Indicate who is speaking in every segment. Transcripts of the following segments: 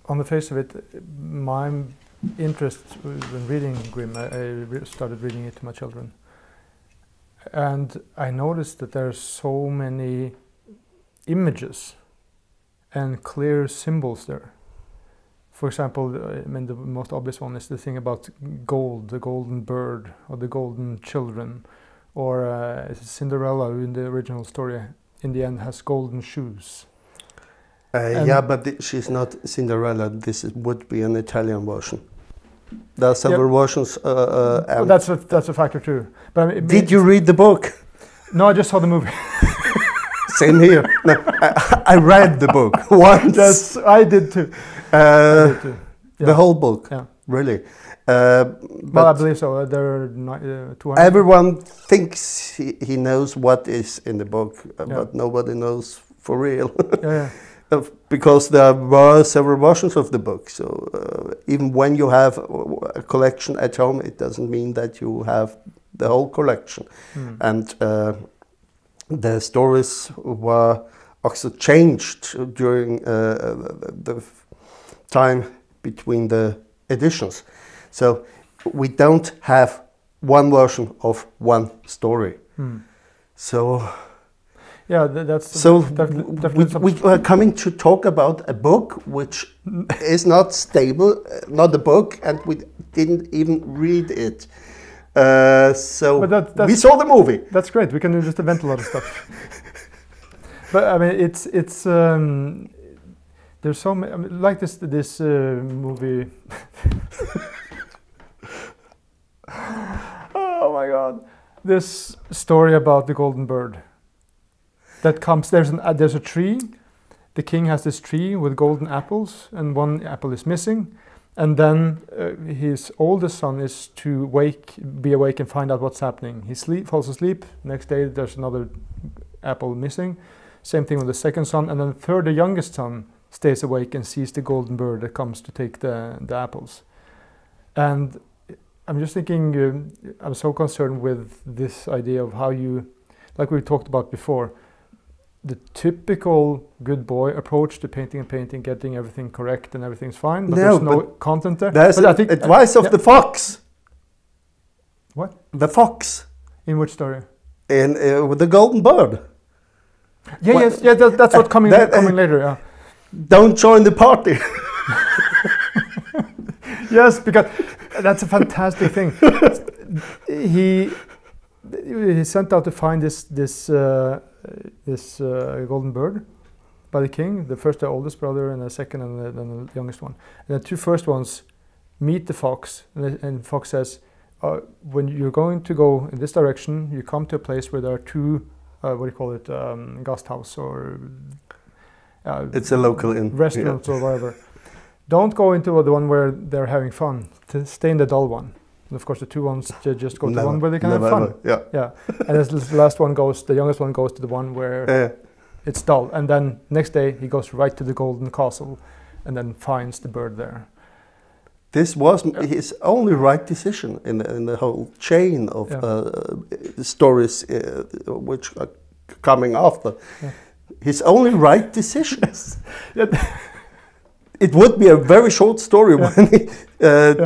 Speaker 1: on the face of it, my interest when reading Grimm, I started reading it to my children. And I noticed that there are so many images and clear symbols there. For example, I mean, the most obvious one is the thing about gold, the golden bird, or the golden children, or Cinderella, who in the original story, in the end, has golden shoes.
Speaker 2: Yeah, but she's not Cinderella. This would be an Italian version. There are several versions.
Speaker 1: Well, that's a factor too. But I mean,
Speaker 2: did you read the book?
Speaker 1: No, I just saw the movie.
Speaker 2: Same here. No, I read the book once.
Speaker 1: Yes, I did too.
Speaker 2: Yeah. The whole book.
Speaker 1: Yeah.
Speaker 2: Really.
Speaker 1: Well, I believe so. There are 200.
Speaker 2: Everyone thinks he knows what is in the book, but nobody knows for real.
Speaker 1: Yeah.
Speaker 2: Because there were several versions of the book, so even when you have a collection at home, it doesn't mean that you have the whole collection. And the stories were also changed during the time between the editions. So we don't have one version of one story. So
Speaker 1: yeah, that's
Speaker 2: so
Speaker 1: definitely
Speaker 2: we are coming to talk about a book which is not stable, not a book, and we didn't even read it. So we saw the movie.
Speaker 1: That's great. We can just invent a lot of stuff. But I mean, it's there's so many, I mean, like this movie. Oh my God! This story about the golden bird. That comes. There's a tree. The king has this tree with golden apples, and one apple is missing. And then his oldest son is to be awake and find out what's happening. He falls asleep. Next day, there's another apple missing. Same thing with the second son, and then third, the youngest son, stays awake and sees the golden bird that comes to take the apples. And I'm just thinking, I'm so concerned with this idea of how you, like we talked about before, the typical good boy approach to painting, getting everything correct and everything's fine, but there's no content there.
Speaker 2: There's advice of the fox.
Speaker 1: What?
Speaker 2: The fox.
Speaker 1: In which story?
Speaker 2: In with the golden bird.
Speaker 1: Yeah, what? Yes, that's what coming later. Yeah. Don't
Speaker 2: join the party.
Speaker 1: Yes, because that's a fantastic thing. He sent out to find this golden bird by the king. The oldest brother, and the second, and the youngest one. And the two first ones meet the fox, and the fox says, "When you're going to go in this direction, you come to a place where there are two, what do you call it, Gasthaus or
Speaker 2: it's a local inn,
Speaker 1: restaurants or whatever. Don't go into the one where they're having fun. Stay in the dull one." And of course, the two ones just go to the one where they can have fun. Yeah. And as the last one goes, the youngest one goes to the one where it's dull. And then next day he goes right to the golden castle, and then finds the bird there.
Speaker 2: This was his only right decision in the whole chain of stories which are coming after. Yeah. His only right decision. It would be a very short story when he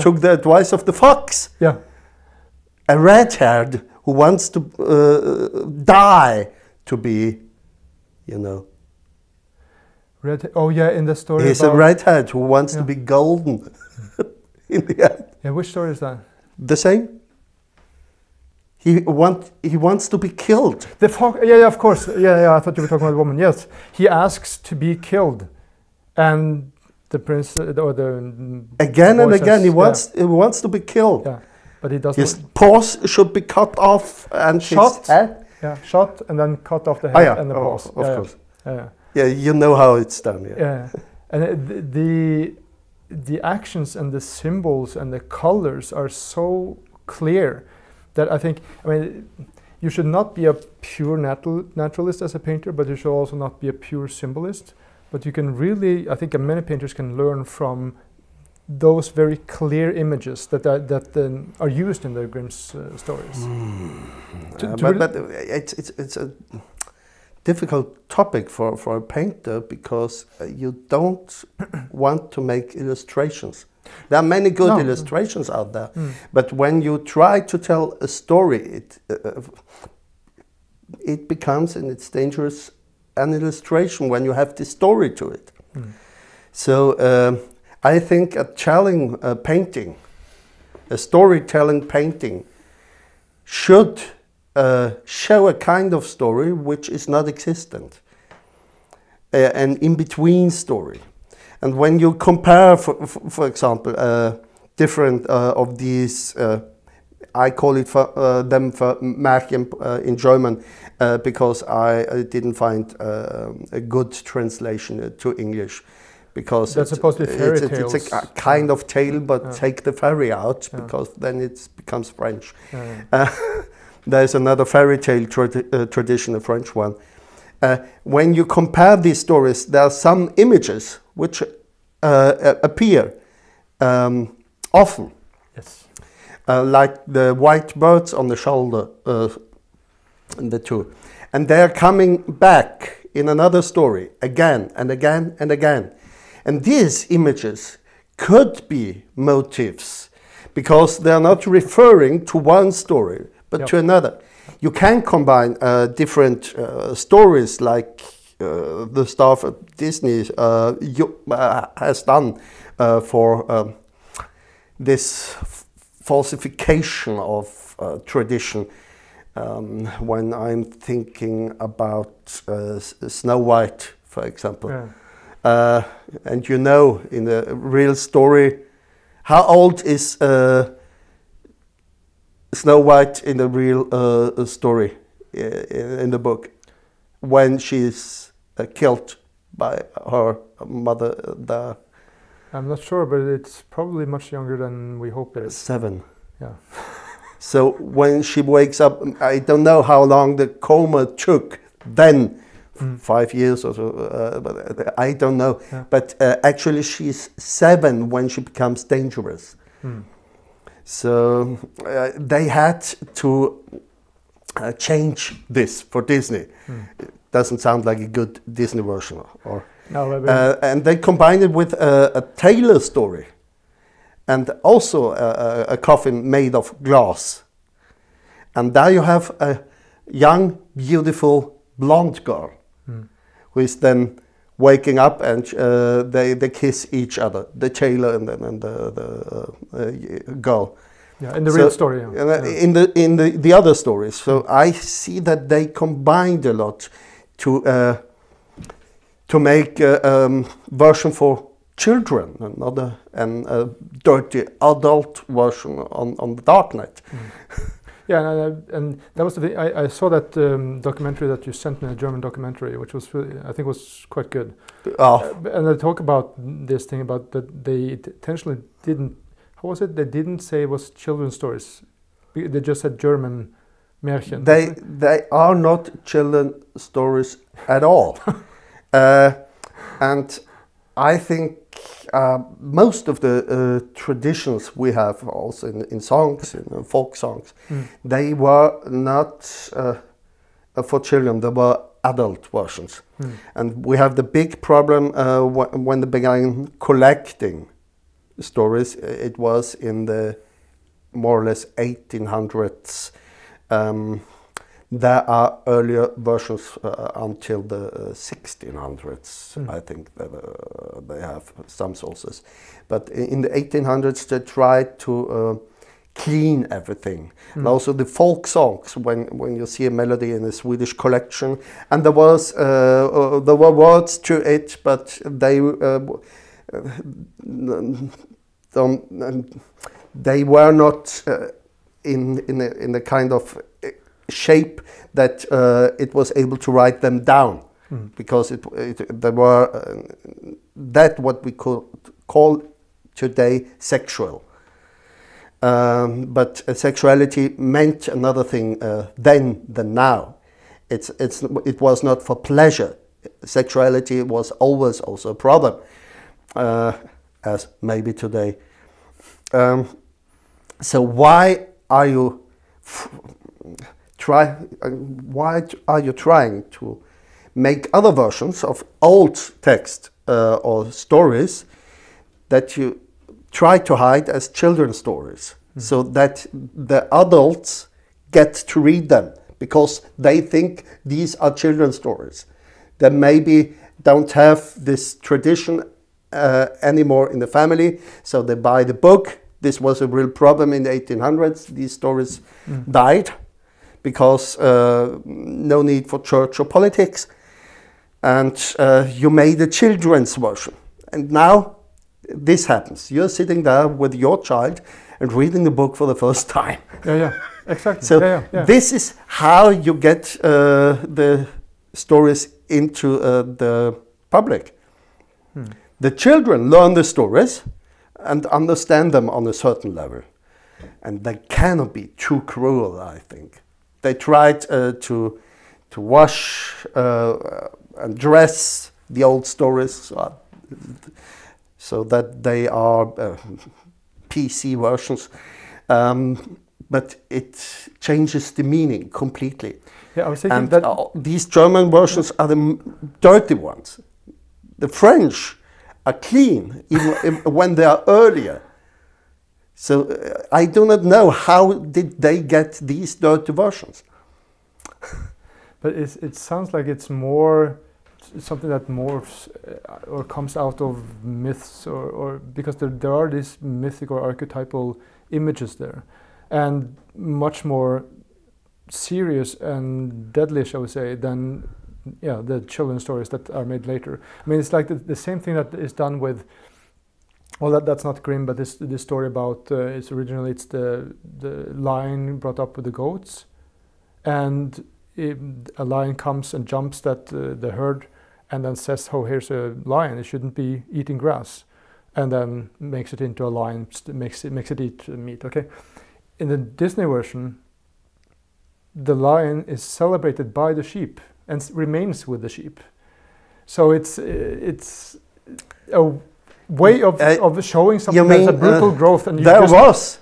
Speaker 2: took the advice of the fox.
Speaker 1: Yeah.
Speaker 2: A red-haired who wants to die to be,
Speaker 1: Oh yeah, in the story.
Speaker 2: He's a red-haired who wants to be golden. In the end.
Speaker 1: Yeah, which story is that?
Speaker 2: The same. He wants to be killed.
Speaker 1: The fox. Yeah, of course. Yeah. I thought you were talking about the woman. Yes, he asks to be killed, and the prince or the
Speaker 2: again and again he wants to be killed.
Speaker 1: Yeah, but he doesn't.
Speaker 2: His paws should be cut off and
Speaker 1: shot.
Speaker 2: His head.
Speaker 1: Yeah, shot and then cut off the head and the paws.
Speaker 2: Of course.
Speaker 1: Yeah,
Speaker 2: you know how it's done.
Speaker 1: Yeah. And the actions and the symbols and the colors are so clear that I mean, you should not be a pure naturalist as a painter, but you should also not be a pure symbolist. But you can really, I think many painters can learn from those very clear images that are used in the Grimm's stories.
Speaker 2: But it's difficult topic for a painter, because you don't want to make illustrations. There are many good illustrations out there, but when you try to tell a story, it becomes, and it's dangerous, an illustration when you have the story to it. So I think a telling painting, a storytelling painting, should show a kind of story which is not existent, an in-between story. And when you compare, for example, different of these, I call it them for Märchen in German, because I didn't find a good translation to English. Because
Speaker 1: that's supposed to be fairy tales.
Speaker 2: It's a kind of tale, but take the fairy out, because then it becomes French. There's another fairy tale tradition, a French one. When you compare these stories, there are some images which appear often.
Speaker 1: Yes.
Speaker 2: Like the white birds on the shoulder, the two. And they are coming back in another story again and again and again. And these images could be motifs, because they are not referring to one story, but to another. You can combine different stories, like the stuff Disney has done for this falsification of tradition. When I'm thinking about Snow White, for example. And you know, in the real story, how old is Snow White in the real story in the book, when she's killed by her mother?
Speaker 1: I'm not sure, but it's probably much younger than we hope it is. 7. Yeah.
Speaker 2: So when she wakes up, I don't know how long the coma took then. 5 years or so, but I don't know. But actually she's 7 when she becomes dangerous. So they had to change this for Disney. It doesn't sound like a good Disney version. And they combined it with a tailor story, and also a coffin made of glass. And there you have a young, beautiful blonde girl, who is then waking up, and they kiss each other, the tailor and the girl.
Speaker 1: Yeah, in the real story.
Speaker 2: In the other stories. So I see that they combined a lot to make a version for children, and a dirty adult version on the dark net.
Speaker 1: Yeah, and that was the thing. I saw that documentary that you sent me, a German documentary, which was really, I think was quite good. And they talk about this thing about that they intentionally didn't. How was it? They didn't say it was children's stories. They just said German Märchen.
Speaker 2: They are not children's stories at all. And I think most of the traditions we have also in songs, in folk songs, they were not for children, they were adult versions. And we have the big problem when they began collecting stories. It was in the more or less 1800s. There are earlier versions until the 1600s, I think, that they have some sources. But in the 1800s, they tried to clean everything. And also the folk songs, when you see a melody in a Swedish collection, and there were words to it, but they were not in a kind of shape that it was able to write them down, because they were that what we could call today sexual. But sexuality meant another thing then than now. It was not for pleasure. Sexuality was always also a problem, as maybe today. So why are you trying to make other versions of old text or stories that you try to hide as children's stories, so that the adults get to read them because they think these are children's stories. They maybe don't have this tradition anymore in the family, so they buy the book. This was a real problem in the 1800s. These stories died because no need for church or politics, and you made a children's version. And now this happens. You're sitting there with your child and reading the book for the first time.
Speaker 1: Yeah, exactly.
Speaker 2: So
Speaker 1: yeah.
Speaker 2: this is how you get the stories into the public. The children learn the stories and understand them on a certain level. And they cannot be too cruel, I think. They tried to wash and dress the old stories so that they are PC versions. But it changes the meaning completely.
Speaker 1: Yeah, I was thinking
Speaker 2: and
Speaker 1: that
Speaker 2: these German versions are the dirty ones. The French are clean, even when they are earlier. So I do not know how did they get these dirty versions.
Speaker 1: But it sounds like it's more something that morphs or comes out of myths, or because there are these mythic or archetypal images there, and much more serious and deadly, shall we say, than the children's stories that are made later. I mean, it's like the same thing that is done with, well, that's not Grimm, but this story about it's the lion brought up with the goats, and a lion comes and jumps the herd, and then says, "Oh, here's a lion. It shouldn't be eating grass," and then makes it into a lion, makes it eat meat. Okay, in the Disney version, the lion is celebrated by the sheep and remains with the sheep. So it's a way of showing something that's a brutal growth. And
Speaker 2: there was.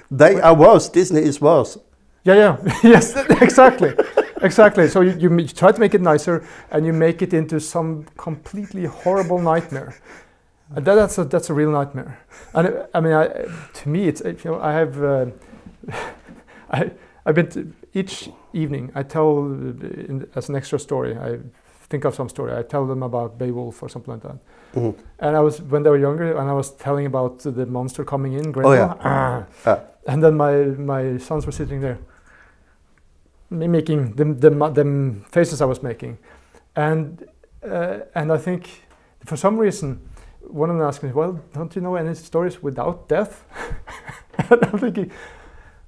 Speaker 2: They are worse. Disney is worse.
Speaker 1: Yeah. Yes, exactly. Exactly. So you try to make it nicer, and you make it into some completely horrible nightmare. And that's a real nightmare. And I mean, to me, it's I have I've been to each evening. I tell as an extra story. I think of some story. I tell them about Beowulf or something like that. Mm-hmm. And when they were younger, and I was telling about the monster coming in. Grendel, and then my sons were sitting there, mimicking the faces I was making, and I think for some reason one of them asked me, "Well, don't you know any stories without death?" And I'm thinking,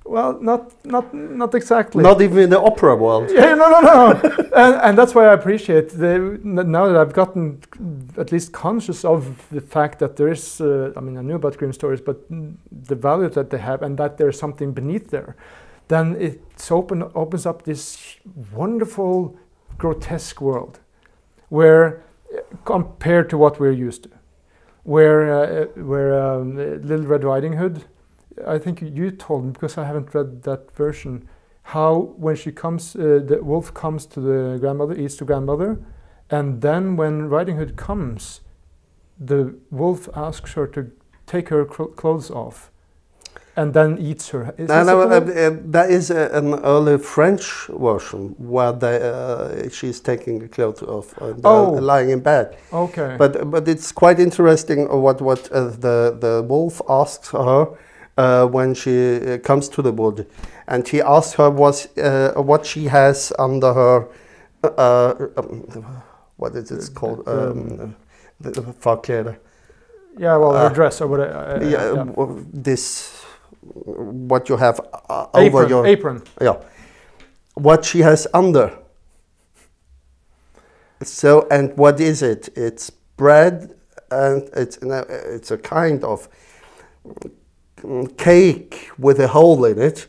Speaker 1: well, not exactly.
Speaker 2: Not even in the opera world.
Speaker 1: Yeah, no. and that's why I appreciate now that I've gotten at least conscious of the fact that there is. I mean, I knew about Grimm stories, but the value that they have, and that there's something beneath there. Then it opens up this wonderful, grotesque world, where compared to what we're used to, where Little Red Riding Hood. I think you told me, because I haven't read that version, how when she comes, the wolf comes to the grandmother, eats the grandmother, and then when Riding Hood comes, the wolf asks her to take her clothes off, and then eats her.
Speaker 2: That is an early French version where she's taking the clothes off and lying in bed.
Speaker 1: Okay.
Speaker 2: But it's quite interesting what the wolf asks her. When she comes to the wood, and he asks her what she has under her, what is it called? The forkläder.
Speaker 1: Yeah, well, her dress or whatever.
Speaker 2: This, what you have over your
Speaker 1: apron.
Speaker 2: Yeah, what she has under. So, and what is it? It's bread, and it's a kind of cake with a hole in it,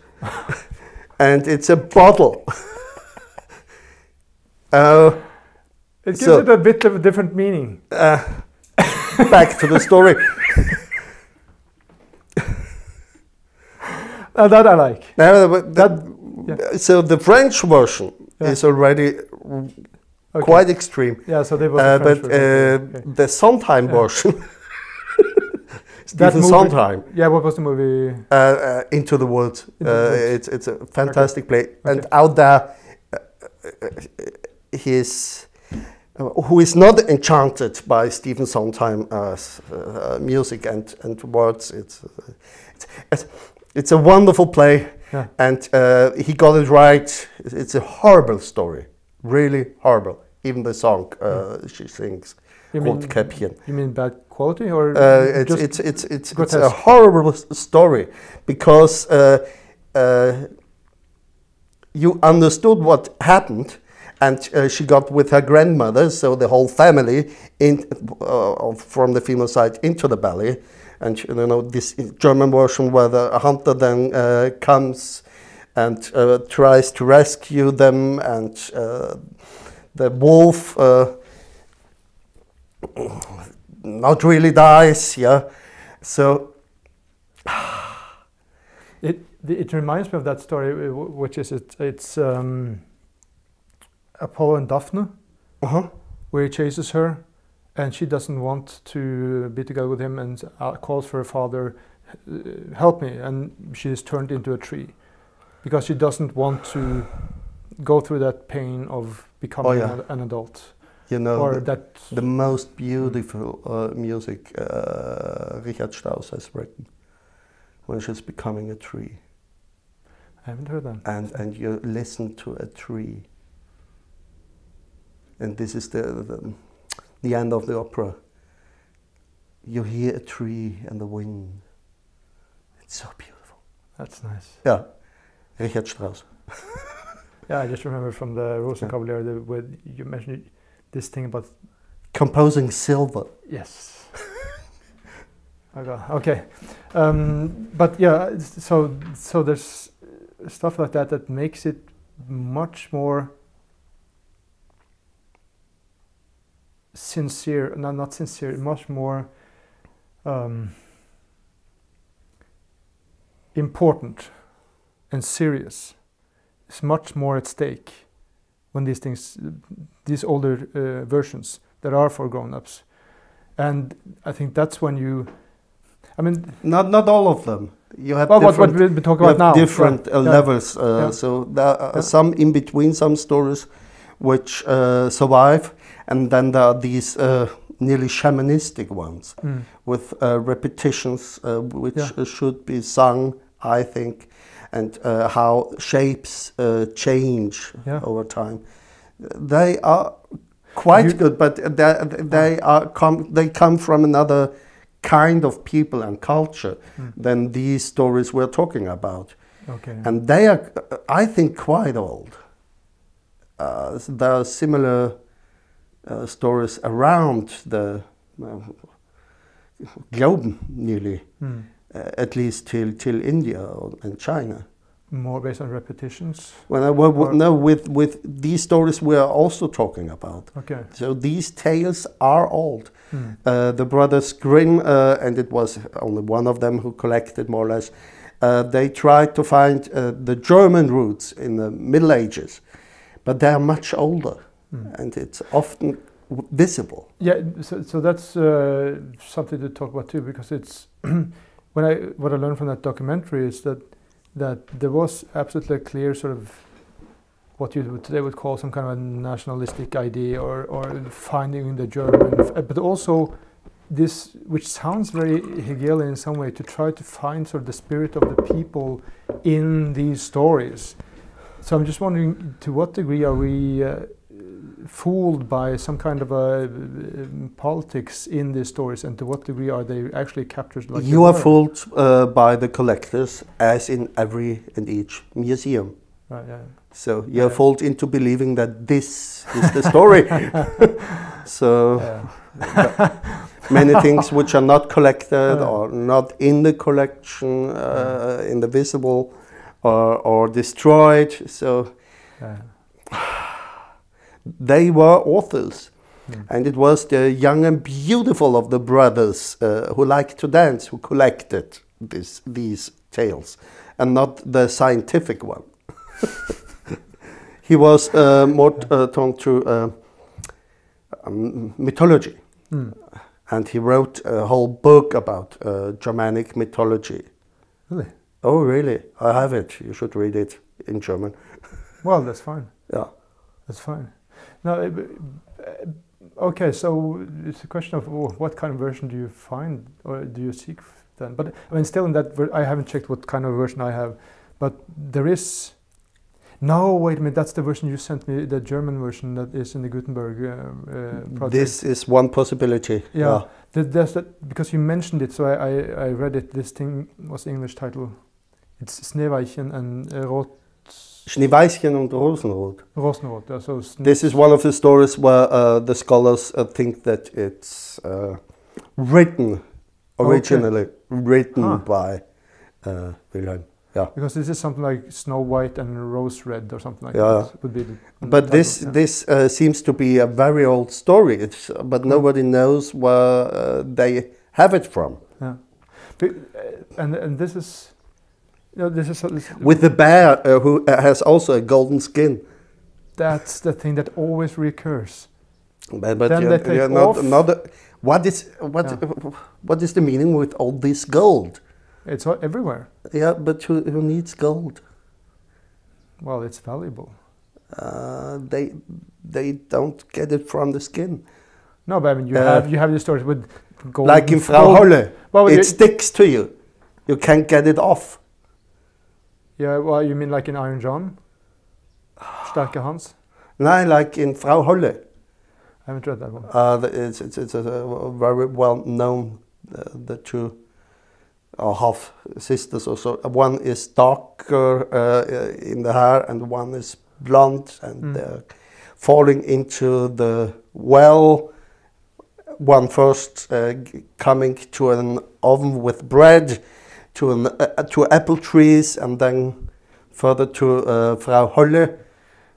Speaker 2: and it's a bottle. It
Speaker 1: gives it a bit of a different meaning.
Speaker 2: Back to the story.
Speaker 1: That I like.
Speaker 2: So the French version is already
Speaker 1: Okay.
Speaker 2: Quite extreme.
Speaker 1: Yeah, so they were the French
Speaker 2: but
Speaker 1: version. Okay.
Speaker 2: the Sondheim version,
Speaker 1: That
Speaker 2: Stephen
Speaker 1: movie-
Speaker 2: Sondheim,
Speaker 1: Yeah, what was the movie?
Speaker 2: Into the Woods.
Speaker 1: Into the Woods.
Speaker 2: It's a fantastic play.
Speaker 1: Okay.
Speaker 2: And out there, who is not enchanted by Stephen Sondheim music and words. It's a wonderful play,
Speaker 1: Yeah.
Speaker 2: and he got it right. It's a horrible story, really horrible. Even the song she sings,
Speaker 1: You mean,
Speaker 2: Rotkäppchen.
Speaker 1: you mean bad quality or
Speaker 2: It's a
Speaker 1: grotesque?
Speaker 2: horrible story because you understood what happened, and she got with her grandmother, so the whole family from the female side into the valley, and you know this German version where the hunter then comes and tries to rescue them, and the wolf not really dies, yeah. So
Speaker 1: it reminds me of that story, which is it's Apollo and Daphne, where he chases her, and she doesn't want to be together with him, and calls for her father, help me, and she is turned into a tree, because she doesn't want to go through that pain of becoming an adult.
Speaker 2: You know,
Speaker 1: Or
Speaker 2: the most beautiful music Richard Strauss has written, when she's becoming a tree.
Speaker 1: I haven't heard that.
Speaker 2: And you listen to a tree. And this is the end of the opera. You hear a tree and the wind. It's so beautiful.
Speaker 1: That's nice.
Speaker 2: Yeah, Richard Strauss.
Speaker 1: Yeah, I just remember from the Rosenkavalier where you mentioned this thing about
Speaker 2: composing silver.
Speaker 1: Yes. Okay. But yeah, so there's stuff like that makes it much more sincere, not sincere, much more important and serious. It's much more at stake when these things, these older versions that are for grown-ups. And I think that's when you, I mean,
Speaker 2: not all of them. You have
Speaker 1: what we've been talking about now.
Speaker 2: Different levels. So there are some in between, some stories which survive, and then there are these nearly shamanistic ones with repetitions which should be sung, I think, and how shapes change over time. They are quite good, but they come from another kind of people and culture than these stories we're talking about.
Speaker 1: Okay.
Speaker 2: And they are, I think, quite old. There are similar stories around the globe, nearly, at least till India and China.
Speaker 1: More based on repetitions?
Speaker 2: Well, no, with these stories we are also talking about.
Speaker 1: Okay.
Speaker 2: So these tales are old. The Brothers Grimm, and it was only one of them who collected more or less, they tried to find the German roots in the Middle Ages, but they are much older, and it's often visible.
Speaker 1: Yeah, so that's something to talk about too, because it's what I learned from that documentary is that there was absolutely a clear sort of what you today would call some kind of a nationalistic idea or finding the German, but also this, which sounds very Hegelian in some way, to try to find sort of the spirit of the people in these stories. So I'm just wondering, to what degree are we fooled by some kind of politics in these stories, and to what degree are they actually captured? Like
Speaker 2: you are fooled by the collectors, as in every and each museum.
Speaker 1: Right, yeah.
Speaker 2: So you're fooled into believing that this is the story. So many things which are not collected or not in the collection, in the visible, or destroyed. So they were authors, and it was the young and beautiful of the brothers who liked to dance who collected these tales, and not the scientific one. He was more torn to mythology.
Speaker 1: Mm.
Speaker 2: And he wrote a whole book about Germanic mythology.
Speaker 1: Really?
Speaker 2: Oh, really? I have it. You should read it in German.
Speaker 1: Well, that's fine.
Speaker 2: Yeah.
Speaker 1: That's fine. Now, okay, so it's a question of what kind of version do you find or do you seek then? But I mean, still in that, I haven't checked what kind of version I have, but there is. No, wait a minute, that's the version you sent me, the German version that is in the Gutenberg project.
Speaker 2: This is one possibility.
Speaker 1: Yeah, that's that, because you mentioned it, so I read it. This thing was the English title. It's Schneeweichen and
Speaker 2: Schneeweißchen und Rosenrot.
Speaker 1: Rosenrot. Yeah, so
Speaker 2: this is one of the stories where the scholars think that it's written, originally written by Wilhelm. Yeah.
Speaker 1: Because this is something like Snow White and Rose Red or something like
Speaker 2: that.
Speaker 1: Would be
Speaker 2: but this seems to be a very old story. But nobody knows where they have it from.
Speaker 1: Yeah. And this is, this
Speaker 2: with the bear who has also a golden skin.
Speaker 1: That's the thing that always recurs.
Speaker 2: But then they take off. What is the meaning with all this gold?
Speaker 1: It's everywhere.
Speaker 2: Yeah, but who needs gold?
Speaker 1: Well, it's valuable.
Speaker 2: They don't get it from the skin.
Speaker 1: No, but I mean, you have the stories with gold.
Speaker 2: Like in Frau Holle, it sticks to you. You can't get it off.
Speaker 1: Yeah, well, you mean like in Iron John? Starke Hans?
Speaker 2: No, like in Frau Holle.
Speaker 1: I haven't read that one.
Speaker 2: It's a very well known, the two half sisters or so. One is darker in the hair and one is blonde, and they're falling into the well. One first coming to an oven with bread, to apple trees, and then further to Frau Holle,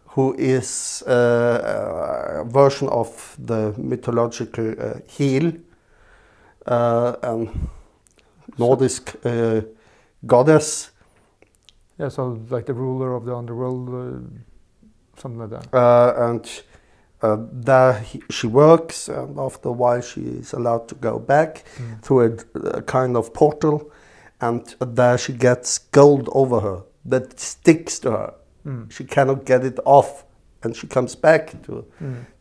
Speaker 2: who is a version of the mythological heel, Nordic goddess.
Speaker 1: Yeah, so like the ruler of the underworld, something like that.
Speaker 2: And there she works, and after a while she is allowed to go back through a kind of portal, and there she gets gold over her that sticks to her. She cannot get it off, and she comes back to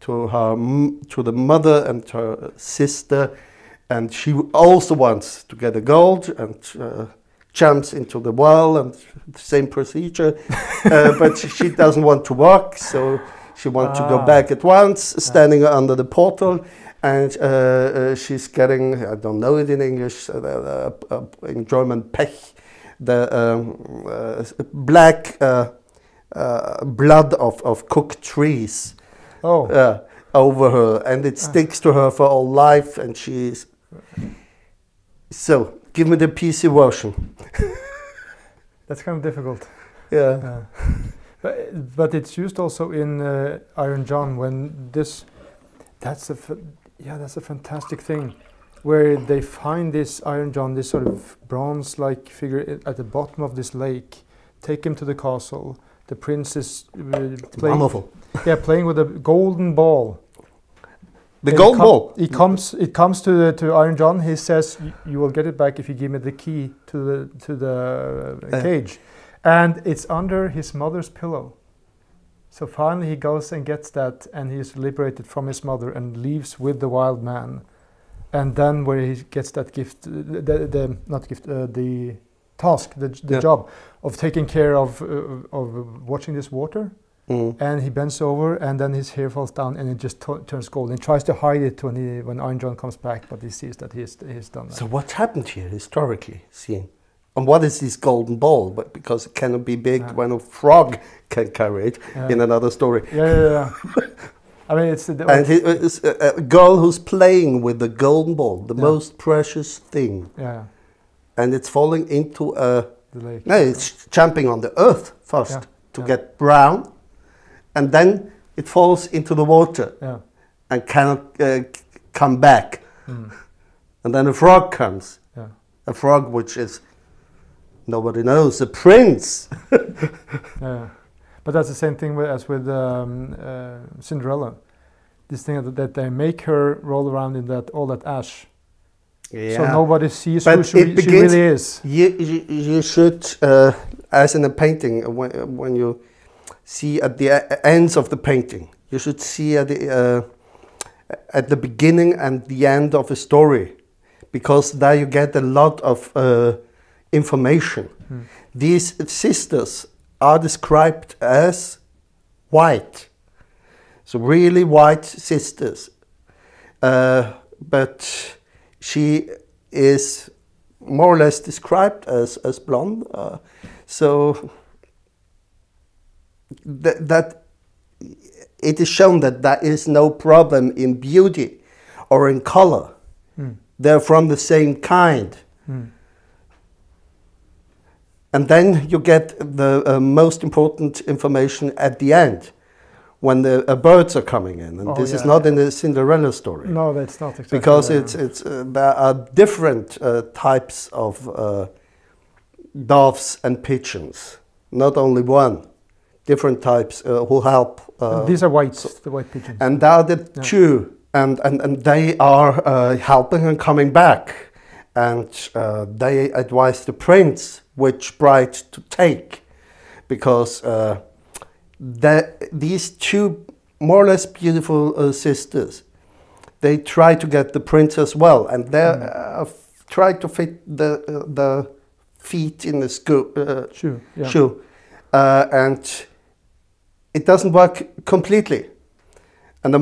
Speaker 2: the mother and her sister, and she also wants to get the gold and jumps into the well, and the same procedure, but she doesn't want to walk, so she wants to go back at once, standing under the portal, and she's getting, I don't know it in English, in German, Pech, the black blood of cooked trees over her, and it sticks to her for all life, and she's... So, give me the PC version.
Speaker 1: That's kind of difficult.
Speaker 2: Yeah.
Speaker 1: But it's used also in Iron John when this... That's a fantastic thing, where they find this Iron John, this sort of bronze-like figure at the bottom of this lake, take him to the castle. The prince is playing with a golden ball.
Speaker 2: The golden ball.
Speaker 1: It comes to Iron John. He says, "You will get it back if you give me the key to the cage," and it's under his mother's pillow. So finally, he goes and gets that, and he is liberated from his mother and leaves with the wild man. And then, where he gets that gift, the task, the job of taking care of watching this water, and he bends over, and then his hair falls down, and it just turns gold. And he tries to hide it when Iron John comes back, but he sees that he's done that.
Speaker 2: So what happened here historically, seeing? And what is this golden ball? But because it cannot be big when a frog can carry it in another story.
Speaker 1: Yeah. I mean, it's
Speaker 2: a girl who's playing with the golden ball, the most precious thing.
Speaker 1: Yeah.
Speaker 2: And it's falling into the
Speaker 1: lake.
Speaker 2: No, it's jumping on the earth first to get brown, and then it falls into the water and cannot come back. And then a frog comes. Yeah. A frog which is, nobody knows, a prince.
Speaker 1: Yeah. But that's the same thing as with Cinderella. this thing that they make her roll around in all that ash.
Speaker 2: Yeah.
Speaker 1: So nobody sees
Speaker 2: But
Speaker 1: who she
Speaker 2: it
Speaker 1: really is.
Speaker 2: You should, as in a painting, when you see at the ends of the painting, you should see at the beginning and the end of a story, because there you get a lot of information. These sisters are described as white, so really white sisters, but she is more or less described as blonde, so that it is shown that there is no problem in beauty or in color. They're from the same kind. And then you get the most important information at the end, when the birds are coming in, and this is not in the Cinderella story.
Speaker 1: No, that's not exactly.
Speaker 2: Because there are different types of doves and pigeons, not only one. Different types who help.
Speaker 1: These are whites, the white pigeons.
Speaker 2: And they are the two, and they are helping and coming back, and they advise the prince which bride to take, because these two more or less beautiful sisters, they try to get the prince as well, and they try to fit the feet in the shoe, and it doesn't work completely. And the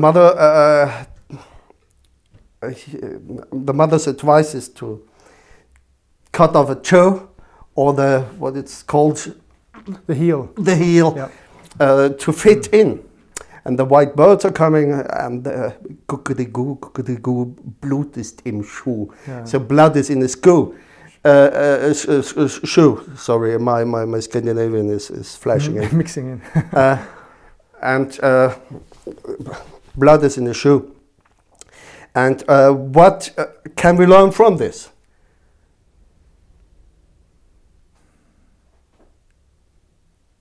Speaker 2: mother's advice is to cut off a toe, or what it's called,
Speaker 1: the heel,
Speaker 2: to fit in. And the white birds are coming, and kuckety-goo, Blut ist im Schuh. So blood is in the shoe. Sorry, my Scandinavian is flashing in.
Speaker 1: Mixing in.
Speaker 2: And blood is in the shoe. And what can we learn from this?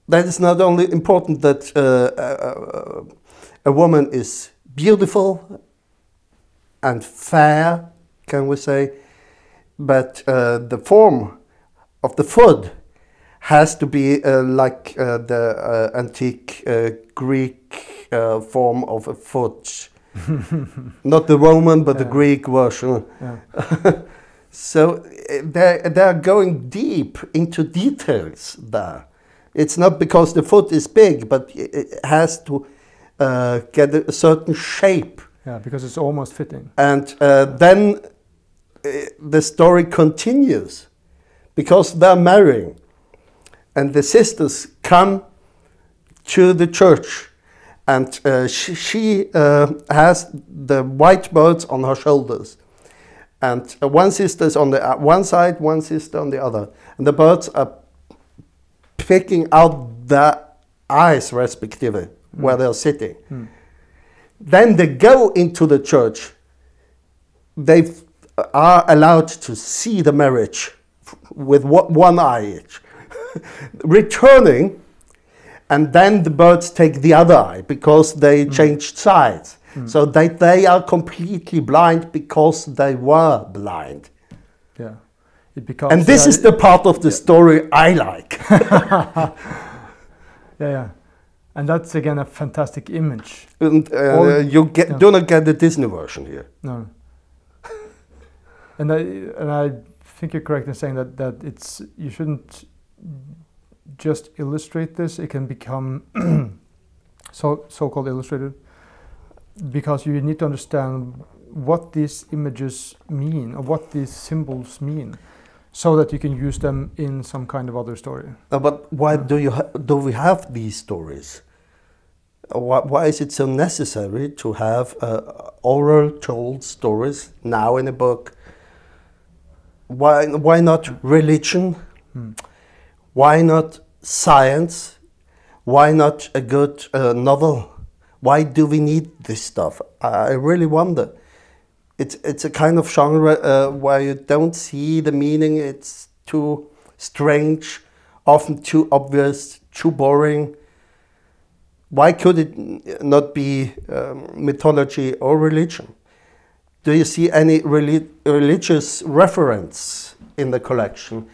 Speaker 2: That is not only important that a woman is beautiful and fair, can we say, but the form of the foot has to be like the antique Greek form of a foot. Not the Roman, but the Greek version. So they're going deep into details there. It's not because the foot is big, but it has to get a certain shape.
Speaker 1: Yeah, because it's almost fitting.
Speaker 2: And then the story continues, because they're marrying. And the sisters come to the church, and she has the white birds on her shoulders. And one sister is on the one side, one sister on the other. And the birds are picking out the eyes, respectively, where they're sitting. Then they go into the church. They are allowed to see the marriage with one eye each. Returning, and then the birds take the other eye, because they changed sides. So they are completely blind because they were blind.
Speaker 1: Yeah. It becomes,
Speaker 2: and this is the part of the story I like.
Speaker 1: And that's again a fantastic image.
Speaker 2: And you do not get the Disney version here.
Speaker 1: No. And I think you're correct in saying that it's, you shouldn't just illustrate this. It can become so-called illustrated, because you need to understand what these images mean, or what these symbols mean, so that you can use them in some kind of other story.
Speaker 2: But why do we have these stories? Why is it so necessary to have oral told stories now in a book? Why not religion? Why not science? Why not a good novel? Why do we need this stuff? I really wonder. It's a kind of genre where you don't see the meaning. It's too strange, often too obvious, too boring. Why could it not be mythology or religion? Do you see any religious reference in the collection?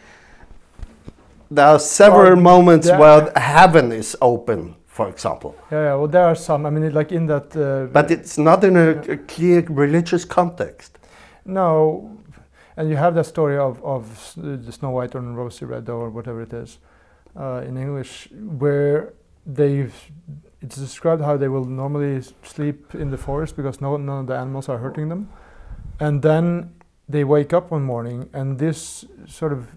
Speaker 2: There are several moments where heaven is open, for example.
Speaker 1: Yeah, well, there are some. I mean, like in that.
Speaker 2: But it's not in a clear religious context.
Speaker 1: No, and you have that story of the Snow White and Rosy Red or whatever it is in English, where it's described how they will normally sleep in the forest because none of the animals are hurting them, and then they wake up one morning and this sort of,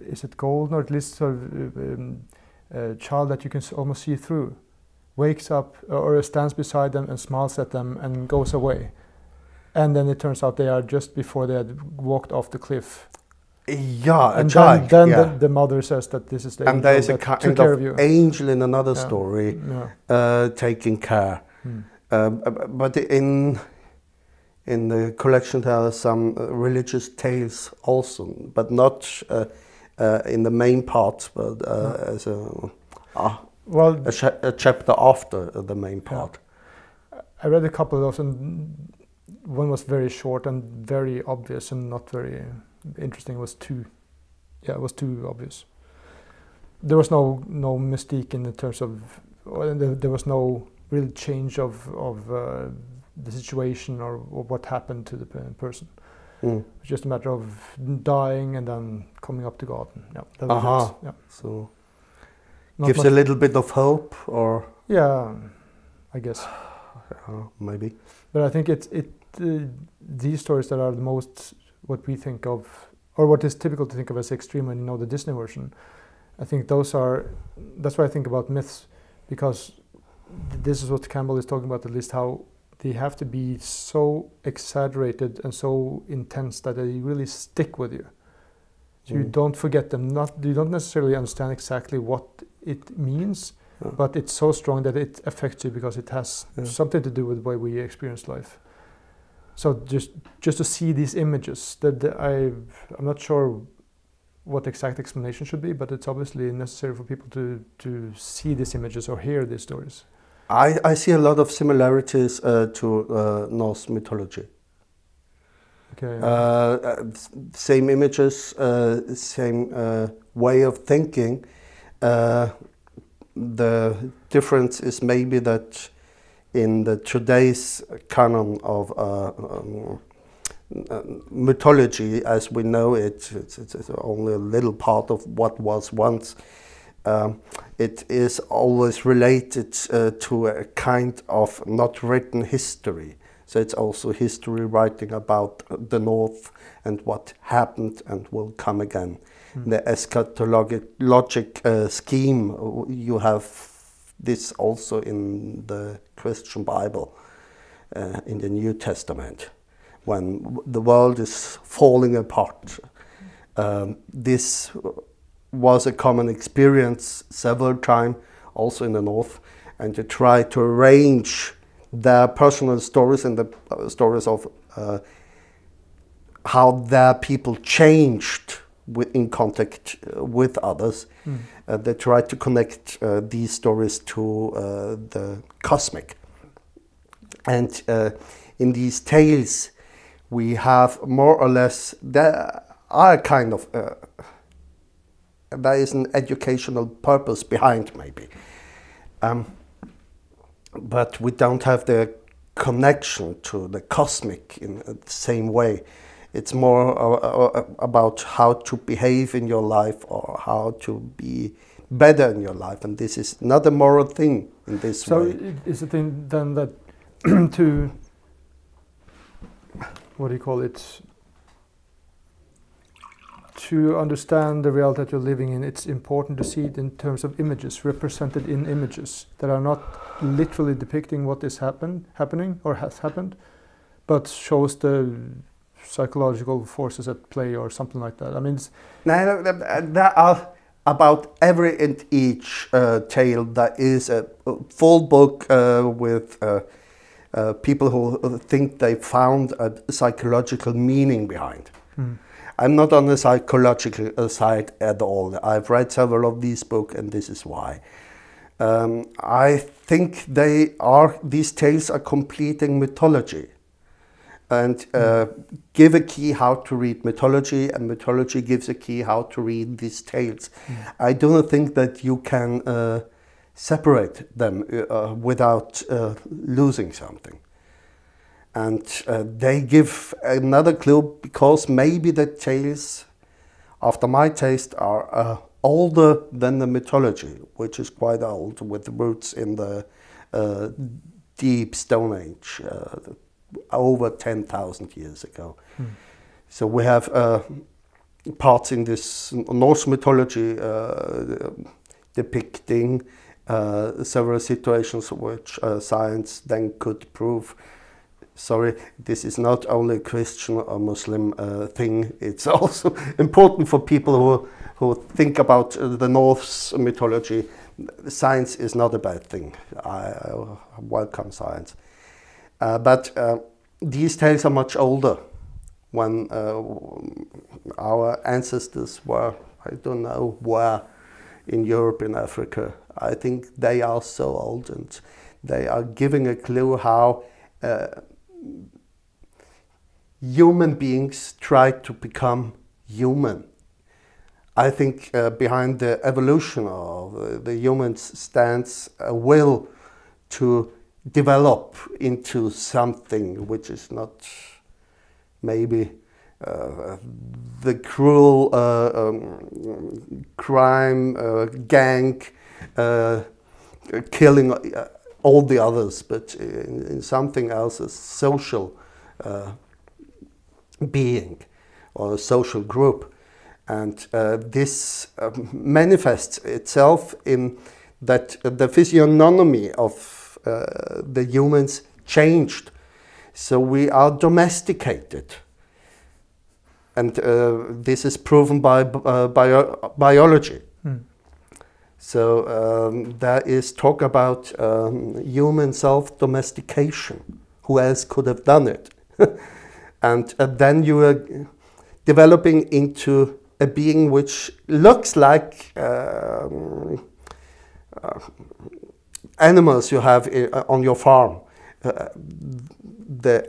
Speaker 1: is it golden or at least sort of child that you can almost see through, wakes up or stands beside them and smiles at them and goes away. And then it turns out they are just before they had walked off the cliff.
Speaker 2: Yeah,
Speaker 1: and
Speaker 2: a child.
Speaker 1: Then the mother says that this is the
Speaker 2: and
Speaker 1: angel
Speaker 2: there is a
Speaker 1: that
Speaker 2: kind
Speaker 1: took care
Speaker 2: of
Speaker 1: of you.
Speaker 2: angel in another story taking care. But in the collection there are some religious tales also, but not in the main part, but as a chapter after the main part.
Speaker 1: I read a couple of those, and one was very short and very obvious and not very interesting. It was too obvious. There was no mystique in the terms of, there was no real change of the situation or what happened to the person. It's just a matter of dying and then coming up to God. Yeah, that was it. Yeah.
Speaker 2: So
Speaker 1: Not
Speaker 2: gives
Speaker 1: much.
Speaker 2: a little bit of hope, or
Speaker 1: Yeah, I guess.
Speaker 2: maybe.
Speaker 1: But I think these stories that are the most what we think of, or what is typical to think of as extreme when you know the Disney version. I think that's why I think about myths, because this is what Campbell is talking about, at least how they have to be so exaggerated and so intense that they really stick with you. So you don't forget them. You don't necessarily understand exactly what it means, but it's so strong that it affects you because it has something to do with the way we experience life. So just to see these images, I'm not sure what the exact explanation should be, but it's obviously necessary for people to see these images or hear these stories.
Speaker 2: I see a lot of similarities to Norse mythology.
Speaker 1: Okay.
Speaker 2: Same images, same way of thinking. The difference is maybe that in the today's canon of mythology, as we know it, it's only a little part of what was once. It is always related to a kind of not written history. So it's also history writing about the North and what happened and will come again. The eschatologic scheme, you have this also in the Christian Bible, in the New Testament. When the world is falling apart, this was a common experience several times, also in the North, and to try to arrange their personal stories and the stories of how their people changed in contact with others. They try to connect these stories to the cosmic. And in these tales, we have more or less, there are kind of, there is an educational purpose behind maybe. But we don't have the connection to the cosmic in the same way. It's more about how to behave in your life or how to be better in your life. And this is not a moral thing in this way.
Speaker 1: So is it then that to, what do you call it, to understand the reality that you're living in, it's important to see it in terms of images, represented in images that are not literally depicting what is happening or has happened, but shows the psychological forces at play or something like that. I mean,
Speaker 2: there are about every and each tale. There is a full book with people who think they found a psychological meaning behind. I'm not on the psychological side at all. I've read several of these books, and this is why. I think these tales are completing mythology, and give a key how to read mythology, and mythology gives a key how to read these tales. I do not think that you can separate them without losing something. And they give another clue, because maybe the tales, after my taste, are older than the mythology, which is quite old, with roots in the deep Stone Age, over 10,000 years ago. So we have parts in this Norse mythology depicting several situations which science then could prove. Sorry, this is not only a Christian or Muslim thing. It's also important for people who think about the Norse mythology. Science is not a bad thing. I welcome science. But these tales are much older. When our ancestors were, I don't know where, in Europe, in Africa, I think they are so old, and they are giving a clue how human beings try to become human. I think behind the evolution of the humans stands a will to develop into something which is not maybe the cruel crime gang killing all the others, but in something else, a social being or a social group. And this manifests itself in that the physiognomy of the humans changed. So we are domesticated. And this is proven by biology. So there is talk about human self-domestication. Who else could have done it? And then you are developing into a being which looks like animals you have on your farm. The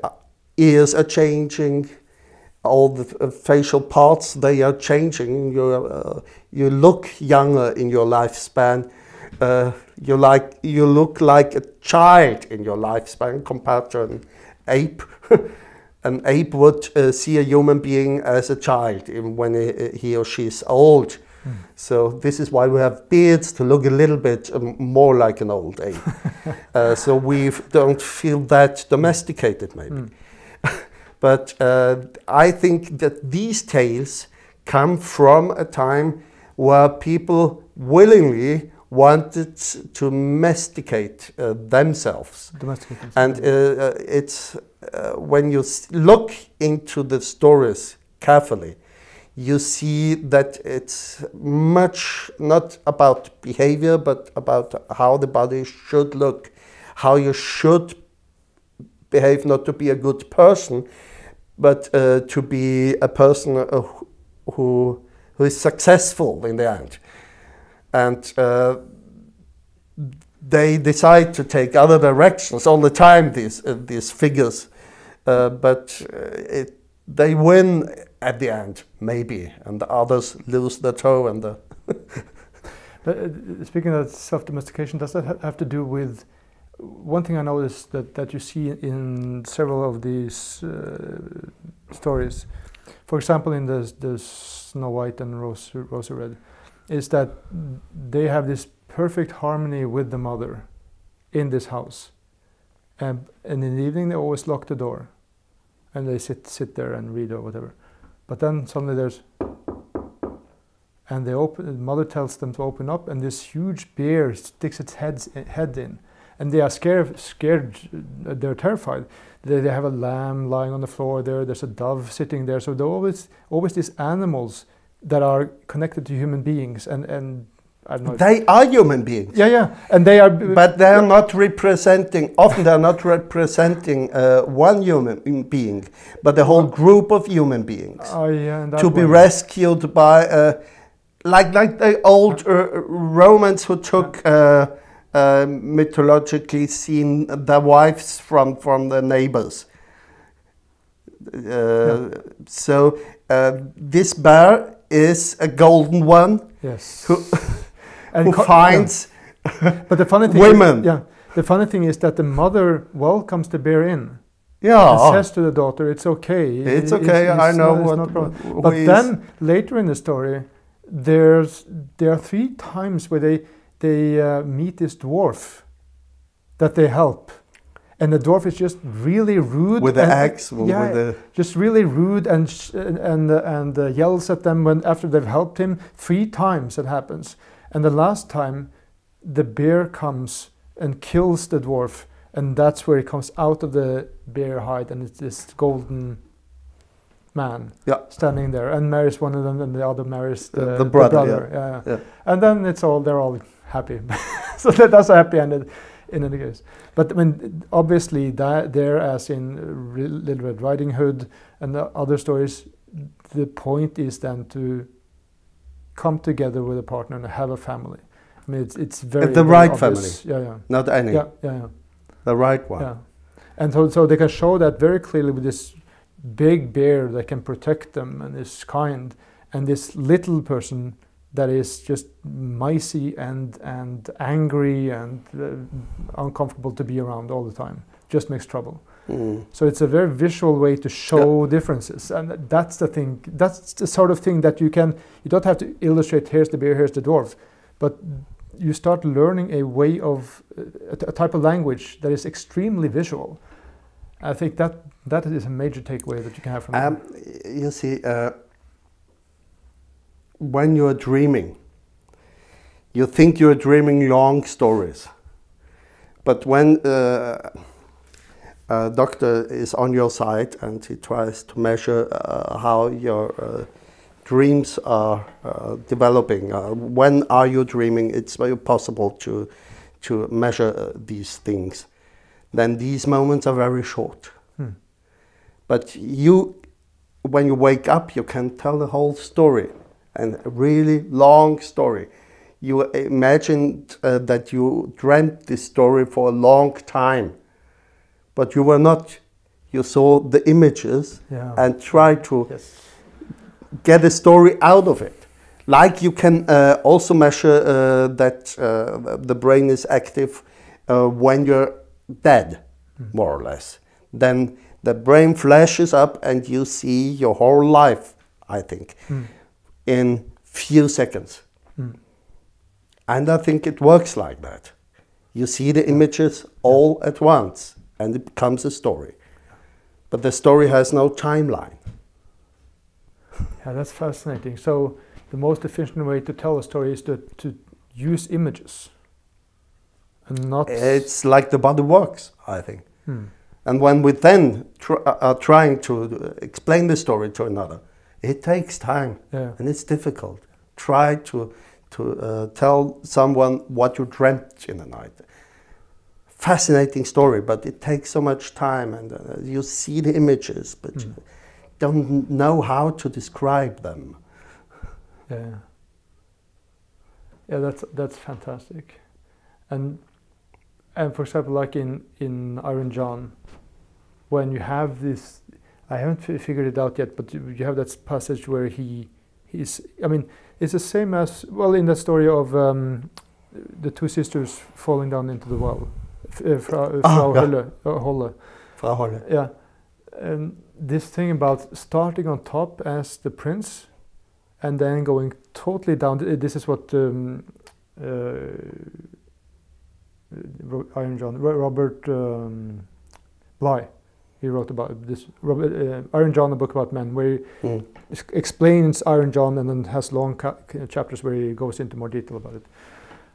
Speaker 2: ears are changing, all the facial parts, they are changing. You look younger in your lifespan. You look like a child in your lifespan compared to an ape. An ape would see a human being as a child when he or she is old. So this is why we have beards, to look a little bit more like an old ape. So we don't feel that domesticated, maybe. But I think that these tales come from a time where people willingly wanted to domesticate themselves. And it's when you look into the stories carefully, you see that it's much not about behavior, but about how the body should look, how you should behave, not to be a good person, but to be a person who is successful in the end. And they decide to take other directions all the time, these figures, but they win at the end, maybe, and the others lose their toe. And the
Speaker 1: Speaking of self-domestication, does that have to do with one thing I noticed that you see in several of these stories? For example, in the Snow White and Rosy Red, is that they have this perfect harmony with the mother in this house, and in the evening they always lock the door, and they sit there and read or whatever. But then suddenly there's, and they open. The mother tells them to open up, and this huge bear sticks its head in, and they are scared. They're terrified. They have a lamb lying on the floor there. There's a dove sitting there. So there are always these animals that are connected to human beings, and I don't know.
Speaker 2: They are human beings.
Speaker 1: Yeah, and they are.
Speaker 2: But they are not representing. Often they are not representing one human being, but a whole group of human beings.
Speaker 1: Oh yeah,
Speaker 2: to be rescued by, like the old Romans who took mythologically seen the wives from the neighbors. So this bear is a golden one.
Speaker 1: Yes.
Speaker 2: Who finds
Speaker 1: but the funny thing
Speaker 2: women.
Speaker 1: The funny thing is that the mother welcomes the bear in.
Speaker 2: Yeah.
Speaker 1: And says to the daughter, "It's okay.
Speaker 2: It's okay. I know what."
Speaker 1: But then later in the story, there are 3 times where they meet this dwarf that they help, and the dwarf is just really rude
Speaker 2: with the axe.
Speaker 1: Just really rude and yells at them after they've helped him 3 times. It happens, and the last time, the bear comes and kills the dwarf. And that's where he comes out of the bear hide, and it's this golden man standing there, and marries one of them, and the other marries the brother. Yeah. And then they're all happy. So that's a happy end in any case. But I mean, obviously, there, as in Little Red Riding Hood and the other stories, the point is then to come together with a partner and have a family. I mean, it's very
Speaker 2: the
Speaker 1: very
Speaker 2: right
Speaker 1: obvious.
Speaker 2: family,
Speaker 1: Yeah.
Speaker 2: not any.
Speaker 1: Yeah.
Speaker 2: The right one.
Speaker 1: Yeah, and so they can show that very clearly with this big bear that can protect them and is kind, and this little person that is just micy and angry and uncomfortable to be around all the time, just makes trouble. So it's a very visual way to show differences, and that's the thing. That's the sort of thing that you don't have to illustrate. Here's the bear, here's the dwarf, but you start learning a way of a type of language that is extremely visual. I think that is a major takeaway that you can have from it.
Speaker 2: You see, when you're dreaming, you think you're dreaming long stories, but when a doctor is on your side and he tries to measure how your dreams are developing. When are you dreaming? It's very possible to measure these things. Then these moments are very short. But when you wake up, you can tell the whole story, and a really long story. You imagined that you dreamt this story for a long time, but you were not. You saw the images and tried to get a story out of it. Like you can also measure that the brain is active when you're dead, more or less. Then the brain flashes up and you see your whole life, I think, in few seconds. And I think it works like that. You see the images all at once and it becomes a story. But the story has no timeline.
Speaker 1: Yeah, that's fascinating. So the most efficient way to tell a story is to use images and not...
Speaker 2: It's like the body works, I think. And when we then are trying to explain the story to another, it takes time and it's difficult. Try to tell someone what you dreamt in the night. Fascinating story, but it takes so much time, and you see the images, but you don't know how to describe them.
Speaker 1: Yeah, that's fantastic. And for example, like in Iron John, when you have this, I haven't figured it out yet, but you have that passage where he's, I mean, it's the same as, well, in the story of the 2 sisters falling down into the well, Frau Holle.
Speaker 2: Frau Holle.
Speaker 1: Yeah, and this thing about starting on top as the prince, and then going totally down. This is what Iron John, Robert Bly, he wrote about this. Iron John, a book about men, where he explains Iron John and then has long chapters where he goes into more detail about it.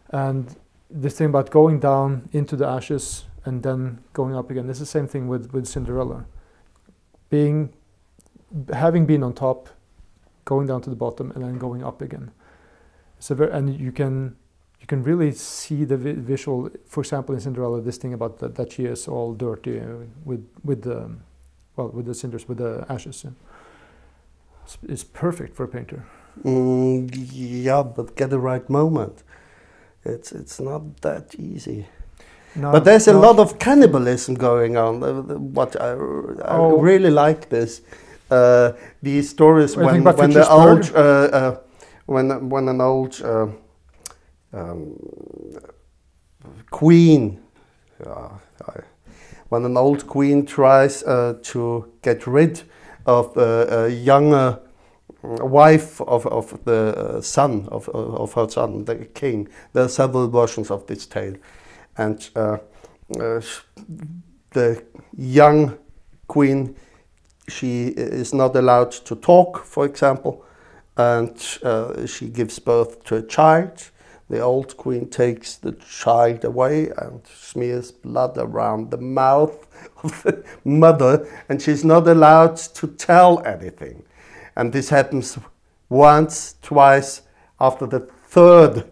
Speaker 1: And this thing about going down into the ashes and then going up again. It's the same thing with Cinderella. Having been on top, going down to the bottom and then going up again. So and you can really see the visual. For example, in Cinderella, this thing about that she is all dirty with the cinders, with the ashes. It's perfect for a painter.
Speaker 2: Yeah, but get the right moment. it's not that easy.
Speaker 1: No,
Speaker 2: But there's a
Speaker 1: no.
Speaker 2: lot of cannibalism going on. What I really like this. These stories
Speaker 1: What do you
Speaker 2: when
Speaker 1: think about
Speaker 2: the
Speaker 1: Future's
Speaker 2: old when an old queen when an old queen tries to get rid of a younger wife of the son of her son, the king. There are several versions of this tale, and the young queen, she is not allowed to talk, for example, and she gives birth to a child. The old queen takes the child away and smears blood around the mouth of the mother, and she's not allowed to tell anything. And this happens once, twice. After the third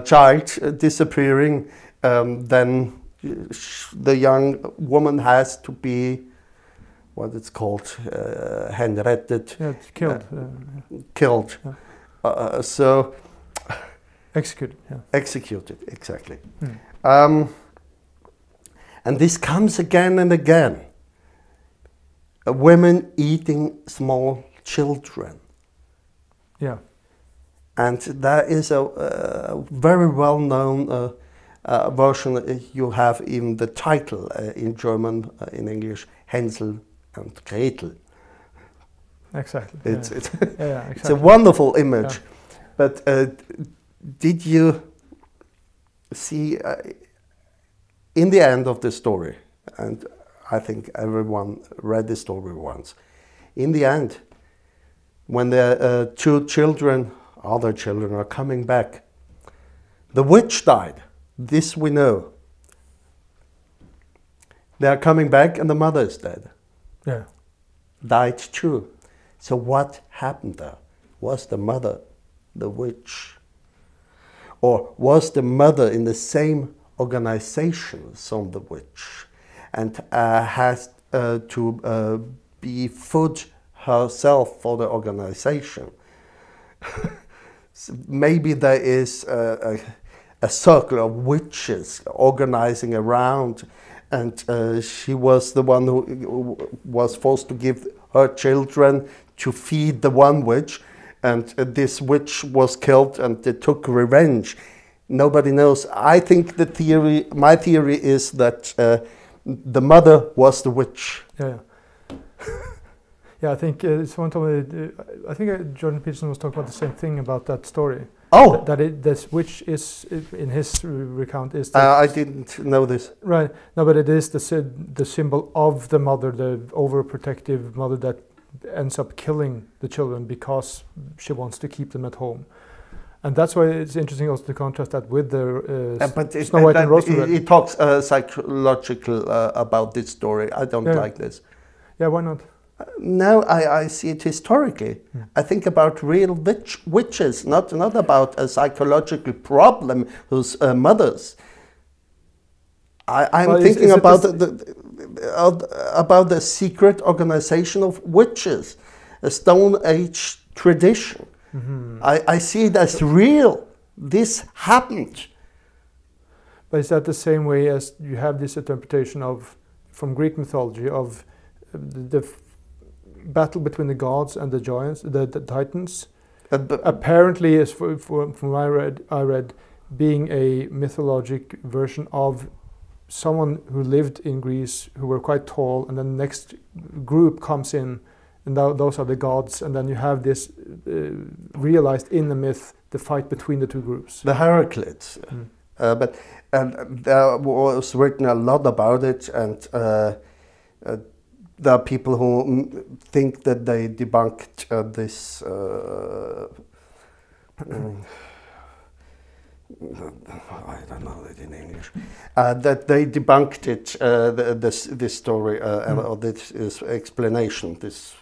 Speaker 2: child disappearing, then the young woman has to be, what it's called, henrettet.
Speaker 1: Yeah, it's killed.
Speaker 2: Killed.
Speaker 1: Yeah.
Speaker 2: So
Speaker 1: Executed. Yeah.
Speaker 2: executed, exactly. And this comes again and again. Women eating small children.
Speaker 1: Yeah.
Speaker 2: And there is a very well-known version. You have even the title in German, in English, Hänsel and Gretel.
Speaker 1: Exactly.
Speaker 2: It's
Speaker 1: Yeah,
Speaker 2: it's a
Speaker 1: exactly.
Speaker 2: wonderful image.
Speaker 1: Yeah.
Speaker 2: But did you see in the end of the story, and I think everyone read the story once, in the end, when the two children, other children, are coming back, the witch died. This we know. They are coming back and the mother is dead.
Speaker 1: Yeah.
Speaker 2: Died too. So what happened there? Was the mother the witch? Or was the mother in the same organization as the witch and has to be food herself for the organization? So maybe there is a circle of witches organizing around, and she was the one who was forced to give her children to feed the one witch, and this witch was killed and they took revenge. Nobody knows. I think my theory is that the mother was the witch.
Speaker 1: Yeah. Yeah, I think someone told me. I think Jordan Peterson was talking about the same thing about that story.
Speaker 2: Oh,
Speaker 1: This witch is in his recount is.
Speaker 2: I didn't know this.
Speaker 1: Right. No, but it is the symbol of the mother, the overprotective mother that ends up killing the children because she wants to keep them at home. And that's why it's interesting also to contrast that with the Snow White and Rose Red.
Speaker 2: It talks psychological about this story. I don't like this.
Speaker 1: Yeah, why not?
Speaker 2: No, I see it historically. I think about real witches, not about a psychological problem whose mothers. I'm thinking about the secret organization of witches, a Stone Age tradition. Mm-hmm. I see it as real. This happened.
Speaker 1: But is that the same way as you have this interpretation of, from Greek mythology, of the battle between the gods and the giants, the titans? Apparently, as from what I read, being a mythologic version of someone who lived in Greece who were quite tall, and then the next group comes in, and those are the gods, and then you have this realized in the myth, the fight between the two groups.
Speaker 2: The Heraclids. But there was written a lot about it, and there are people who think that they debunked this. I don't know it in English. That they debunked it. This story or this explanation. This.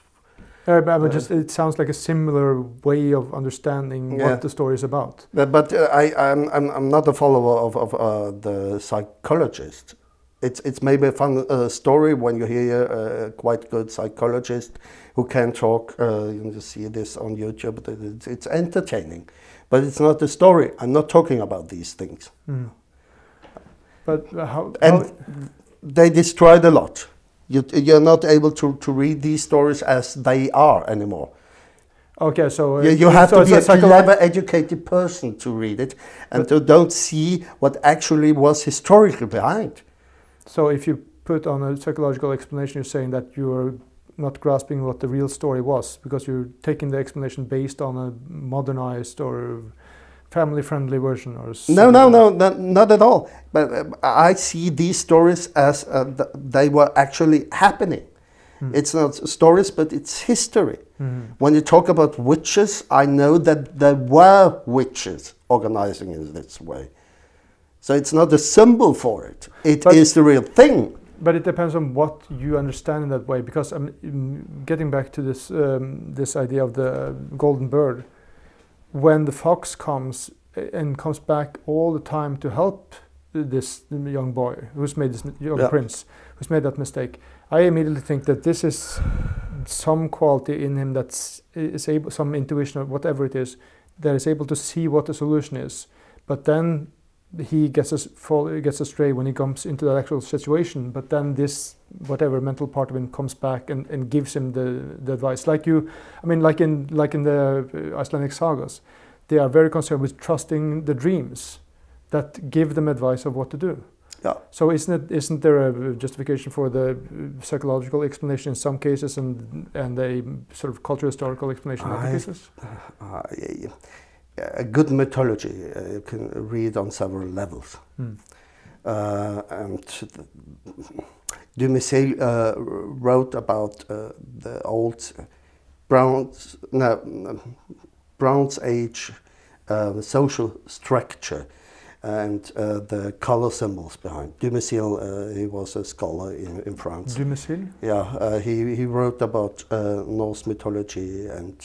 Speaker 1: But just it sounds like a similar way of understanding what the story is about.
Speaker 2: But I'm not a follower of the psychologist. it's maybe a fun story when you hear a quite good psychologist who can talk. You see this on YouTube. It's entertaining, but it's not a story. I'm not talking about these things.
Speaker 1: But how
Speaker 2: they destroyed a lot. You're not able to read these stories as they are anymore.
Speaker 1: Okay, so
Speaker 2: you have to be a clever, educated person to read it, and to don't see what actually was historical behind.
Speaker 1: So if you put on a psychological explanation, you're saying that you're not grasping what the real story was, because you're taking the explanation based on a modernized or family-friendly version, or
Speaker 2: no, not at all. But I see these stories as they were actually happening. It's not stories, but it's history. When you talk about witches, I know that there were witches organizing in this way. So it's not a symbol for it. It is the real thing.
Speaker 1: But it depends on what you understand in that way. Because getting back to this this idea of the golden bird, when the fox comes and comes back all the time to help this young boy who's made this young prince who's made that mistake, I immediately think that this is some quality in him that is able, some intuition or whatever it is, that is able to see what the solution is. But then he gets astray when he comes into that actual situation. But then this whatever mental part of him comes back and gives him the advice. Like in the Icelandic sagas, they are very concerned with trusting the dreams that give them advice of what to do.
Speaker 2: Yeah.
Speaker 1: So isn't there a justification for the psychological explanation in some cases and a sort of cultural historical explanation in other cases?
Speaker 2: A good mythology you can read on several levels. And Dumézil wrote about the old Bronze Age social structure and the color symbols behind. Dumézil, he was a scholar in France.
Speaker 1: Dumézil?
Speaker 2: Yeah, he wrote about Norse mythology and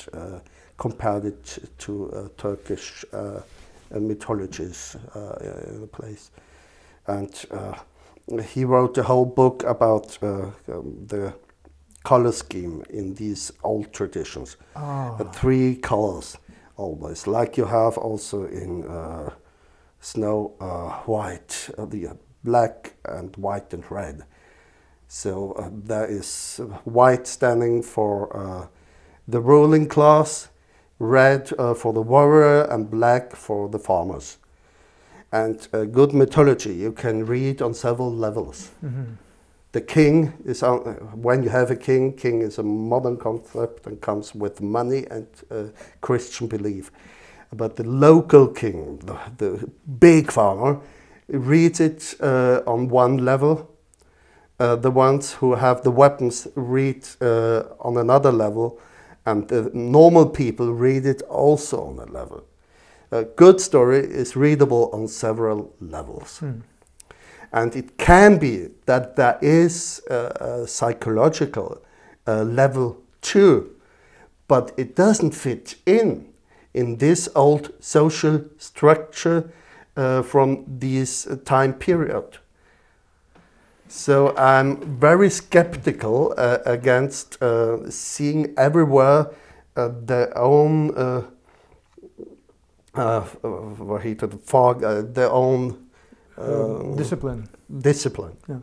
Speaker 2: compared it to Turkish mythologies in the place. And he wrote a whole book about the color scheme in these old traditions. 3 colors always, like you have also in Snow White, the black and white and red. So there is white standing for the ruling class, red for the warrior, and black for the farmers. And good mythology you can read on several levels. The king is, when you have a king is a modern concept and comes with money and Christian belief. But the local king, the big farmer, reads it on one level. The ones who have the weapons read on another level, and the normal people read it also on a level. A good story is readable on several levels. And it can be that there is a psychological level too, but it doesn't fit in this old social structure from this time period. So I'm very skeptical against seeing everywhere their own their own
Speaker 1: discipline.
Speaker 2: Yeah.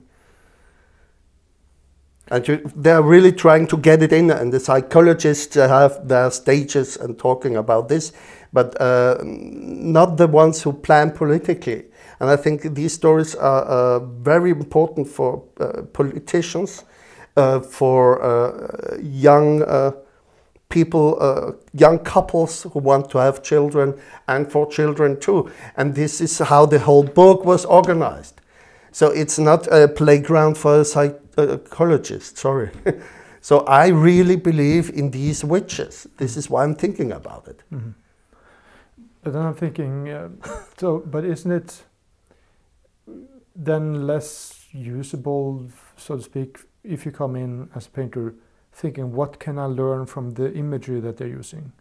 Speaker 2: And they're really trying to get it in, and the psychologists have their stages and talking about this, but not the ones who plan politically. And I think these stories are very important for politicians, for young people, young couples who want to have children, and for children too. And this is how the whole book was organized. So it's not a playground for a psychologist, sorry. So I really believe in these witches. This is why I'm thinking about it.
Speaker 1: But then I'm thinking, but isn't it then less usable, so to speak, if you come in as a painter thinking, what can I learn from the imagery that they're using?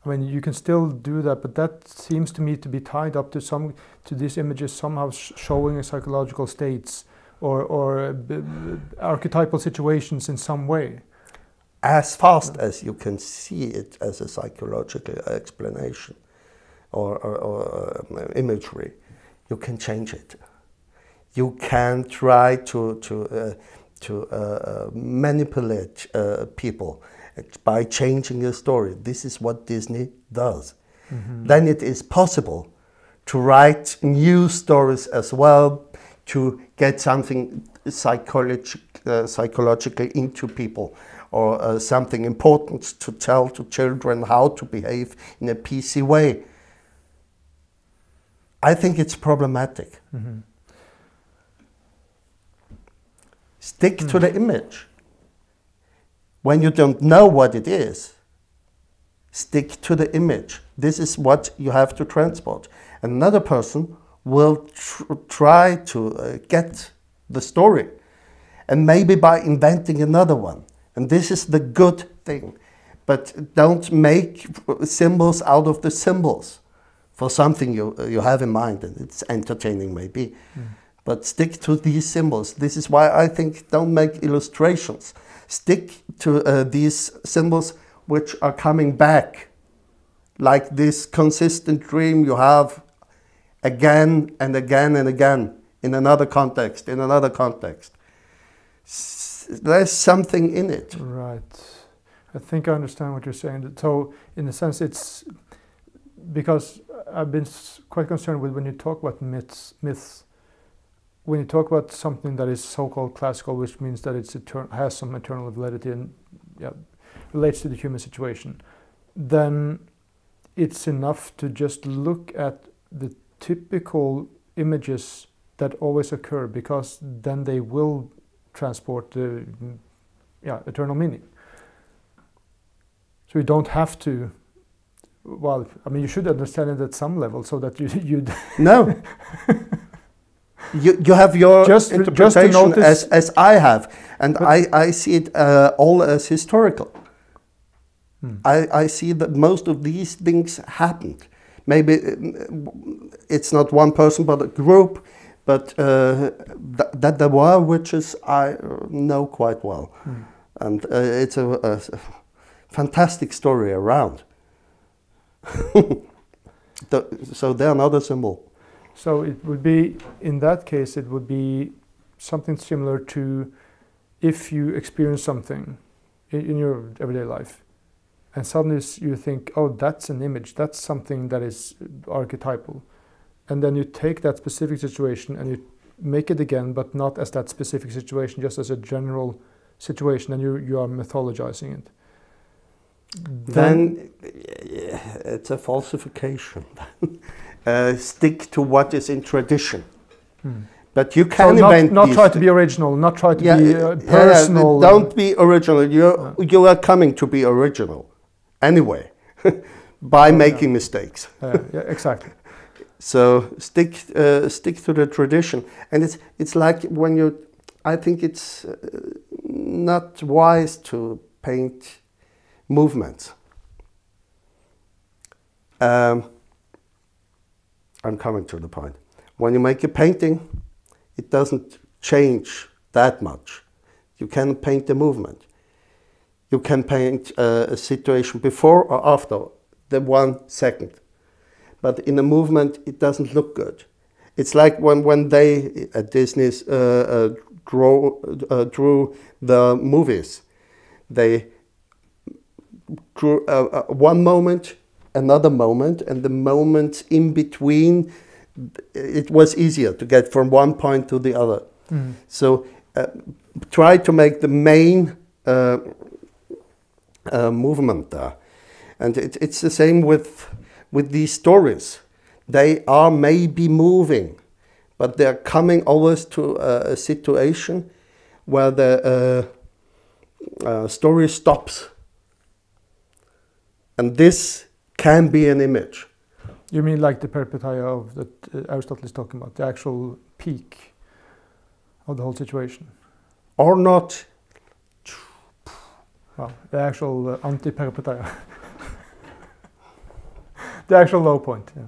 Speaker 1: I mean, you can still do that, but that seems to me to be tied up to these images somehow showing psychological states or archetypal situations in some way.
Speaker 2: As fast as you can see it as a psychological explanation or imagery, you can change it. You can try to manipulate people by changing a story. This is what Disney does. Mm-hmm. Then it is possible to write new stories as well, to get something psychological into people, or something important to tell to children how to behave in a PC way. I think it's problematic. Mm-hmm. Stick to the image. When you don't know what it is, stick to the image. This is what you have to transport. Another person will try to get the story, and maybe by inventing another one. And this is the good thing. But don't make symbols out of the symbols for something you have in mind, and it's entertaining maybe. Mm. But stick to these symbols. This is why I think don't make illustrations. Stick to these symbols which are coming back, like this consistent dream you have again and again and again in another context, in another context. There's something in it.
Speaker 1: Right. I think I understand what you're saying. So in a sense it's because I've been quite concerned with when you talk about myths, when you talk about something that is so-called classical, which means that it's has some eternal validity and relates to the human situation, then it's enough to just look at the typical images that always occur, because then they will transport the eternal meaning. So you don't have to, well, I mean, you should understand it at some level so that you
Speaker 2: No. You have your interpretation as I have, and I see it all as historical. I see that most of these things happened. Maybe it's not one person but a group, but that there were witches I know quite well. And it's a fantastic story around. So they're another symbol.
Speaker 1: So it would be, in that case, it would be something similar to if you experience something in your everyday life, and suddenly you think, oh, that's an image, that's something that is archetypal. And then you take that specific situation and you make it again, but not as that specific situation, just as a general situation, and you are mythologizing it.
Speaker 2: Then it's a falsification. Stick to what is in tradition. But you can invent
Speaker 1: not try to be original, not try to be personal.
Speaker 2: Don't be original. You are coming to be original anyway by making mistakes.
Speaker 1: Exactly.
Speaker 2: So stick to the tradition, and it's like when you. I think it's not wise to paint movements. I'm coming to the point. When you make a painting, it doesn't change that much. You can paint the movement. You can paint a situation before or after the 1 second. But in a movement, it doesn't look good. It's like when they at Disney's drew the movies. They drew one moment, another moment, and the moments in between, it was easier to get from one point to the other. So try to make the main movement there. And it's the same with these stories. They are maybe moving, but they're coming always to a situation where the story stops. And this can be an image.
Speaker 1: You mean like the peripeteia of that Aristotle is talking about, the actual peak of the whole situation?
Speaker 2: Or not.
Speaker 1: Well, the actual anti-peripeteia. The actual low point, yeah.